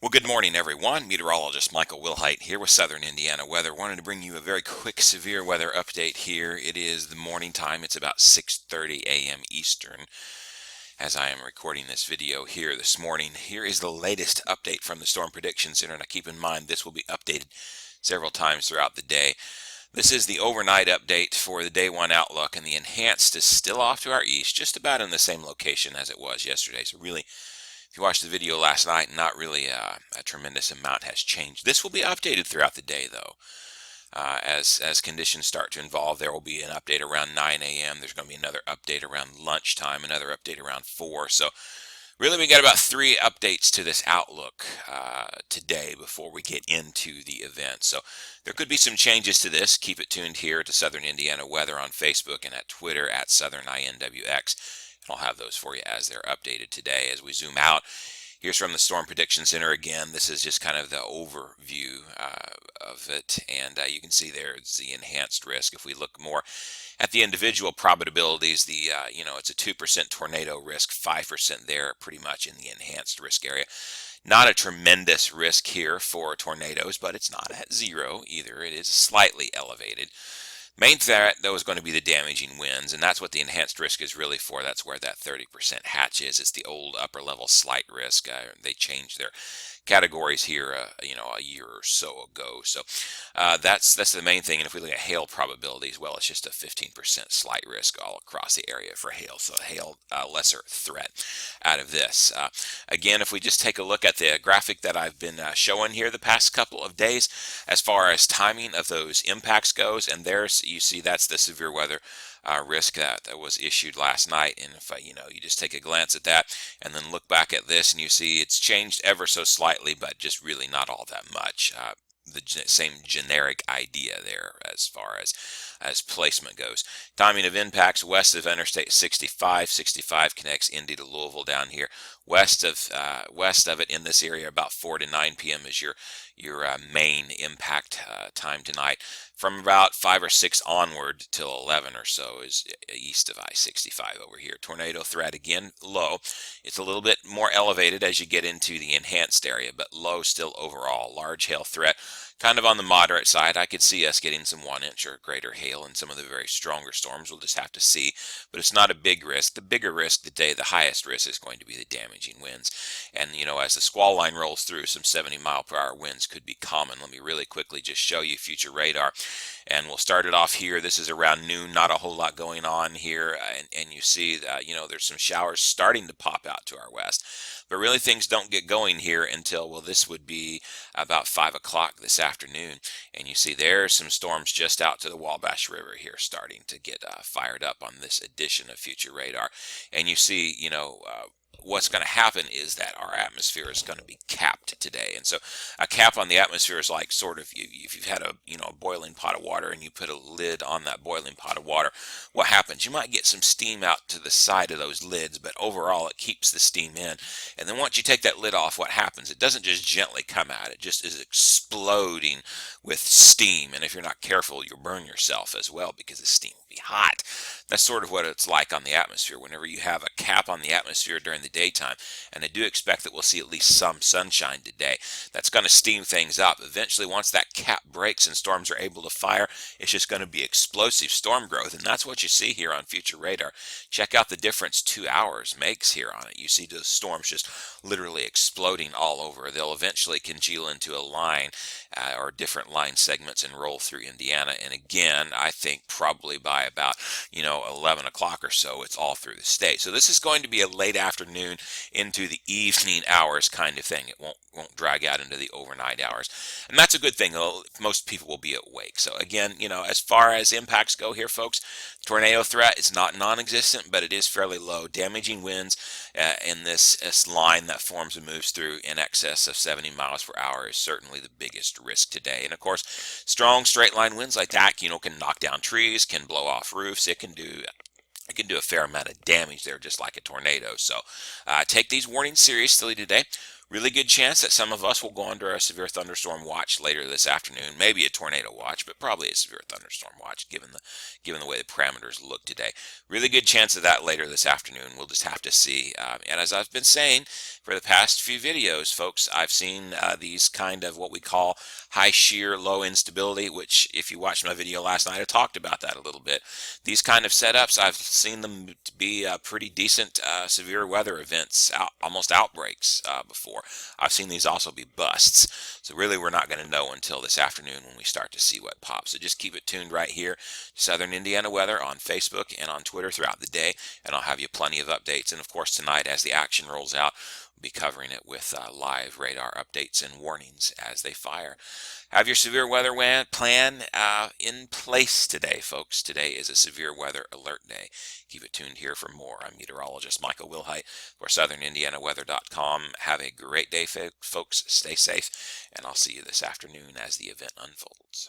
Well, good morning, everyone. Meteorologist Michael Wilhite here with Southern Indiana Weather. Wanted to bring you a very quick severe weather update here. It is the morning time. It's about 6:30 a.m. Eastern as I am recording this video here this morning. Here is the latest update from the Storm Prediction Center. Now, keep in mind this will be updated several times throughout the day. This is the overnight update for the day one outlook, and the enhanced is still off to our east, just about in the same location as it was yesterday. So really, if you watched the video last night, not really a tremendous amount has changed. This will be updated throughout the day, though. As conditions start to involve, there will be an update around 9 a.m. There's going to be another update around lunchtime, another update around 4. So really, we got about 3 updates to this outlook today before we get into the event. So there could be some changes to this. Keep it tuned here to Southern Indiana Weather on Facebook and at Twitter at Southern INWX. And I'll have those for you as they're updated today. As we zoom out, here's from the Storm Prediction Center again. This is just kind of the overview of it, and you can see there's the enhanced risk. If we look more at the individual probabilities, it's a 2% tornado risk, 5% there, pretty much in the enhanced risk area. Not a tremendous risk here for tornadoes, but it's not at 0 either. It is slightly elevated. Main threat, though, is going to be the damaging winds, and that's what the enhanced risk is really for. That's where that 30% hatch is. It's the old upper level slight risk. They changed their categories here, a year or so ago. So that's the main thing. And if we look at hail probabilities, well, it's just a 15% slight risk all across the area for hail. So hail, lesser threat out of this. Again, if we just take a look at the graphic that I've been showing here the past couple of days, as far as timing of those impacts goes, and there's, you see, that's the severe weather risk that was issued last night. And if you just take a glance at that and then look back at this, and you see it's changed ever so slightly, but just really not all that much. The same generic idea there as far as placement goes. Timing of impacts west of Interstate 65. 65 connects Indy to Louisville down here. West of it in this area, about 4 to 9 p.m. is your main impact time tonight. From about 5 or 6 onward till 11 or so is east of I-65 over here. Tornado threat, again, low. It's a little bit more elevated as you get into the enhanced area, but low still overall. Large hail threat, kind of on the moderate side. I could see us getting some 1-inch or greater hail in some of the very stronger storms. We'll just have to see, but it's not a big risk. The bigger risk today, the highest risk, is going to be the damaging winds. And, as the squall line rolls through, some 70-mile-per-hour winds could be common. Let me really quickly just show you future radar. And we'll start it off here. This is around noon, not a whole lot going on here. And you see that, there's some showers starting to pop out to our west. But really things don't get going here until, well, this would be about 5 o'clock this afternoon. And you see there's some storms just out to the Wabash River here starting to get fired up on this edition of future radar. And you see, what's going to happen is that our atmosphere is going to be capped today. And so a cap on the atmosphere is like sort of if you've had a boiling pot of water and you put a lid on that boiling pot of water, what happens? You might get some steam out to the side of those lids, but overall it keeps the steam in. And then once you take that lid off, what happens? It doesn't just gently come out. It just is exploding with steam. And if you're not careful, you'll burn yourself as well because the steam will be hot. That's sort of what it's like on the atmosphere whenever you have a cap on the atmosphere during the daytime. And I do expect that we'll see at least some sunshine today. That's going to steam things up. Eventually, once that cap breaks and storms are able to fire, it's just going to be explosive storm growth. And that's what you see here on future radar. Check out the difference 2 hours makes here on it. You see the storms just literally exploding all over. They'll eventually congeal into a line or different line segments and roll through Indiana. And again, I think probably by about 11 o'clock or so, it's all through the state. So this is going to be a late afternoon into the evening hours kind of thing. It won't drag out into the overnight hours. And that's a good thing, though. Most people will be awake. So again, as far as impacts go here, folks, tornado threat is not non-existent, but it is fairly low. Damaging winds in this line that forms and moves through in excess of 70 miles per hour is certainly the biggest risk today. And of course, strong straight line winds like that, can knock down trees, can blow off roofs. It can do a fair amount of damage there, just like a tornado. So take these warnings seriously today. Really good chance that some of us will go under a severe thunderstorm watch later this afternoon, maybe a tornado watch, but probably a severe thunderstorm watch given the way the parameters look today. Really good chance of that later this afternoon. We'll just have to see. And as I've been saying for the past few videos, folks, I've seen these kind of what we call high shear, low instability, which if you watched my video last night, I talked about that a little bit. These kind of setups, I've seen them to be pretty decent severe weather events, almost outbreaks before. I've seen these also be busts. So really we're not going to know until this afternoon when we start to see what pops. So just keep it tuned right here, Southern Indiana Weather on Facebook and on Twitter throughout the day, and I'll have you plenty of updates. And of course tonight as the action rolls out, be covering it with live radar updates and warnings as they fire. Have your severe weather plan in place today, folks. Today is a severe weather alert day. Keep it tuned here for more. I'm meteorologist Michael Wilhite for SouthernIndianaWeather.com. Have a great day, folks. Stay safe, and I'll see you this afternoon as the event unfolds.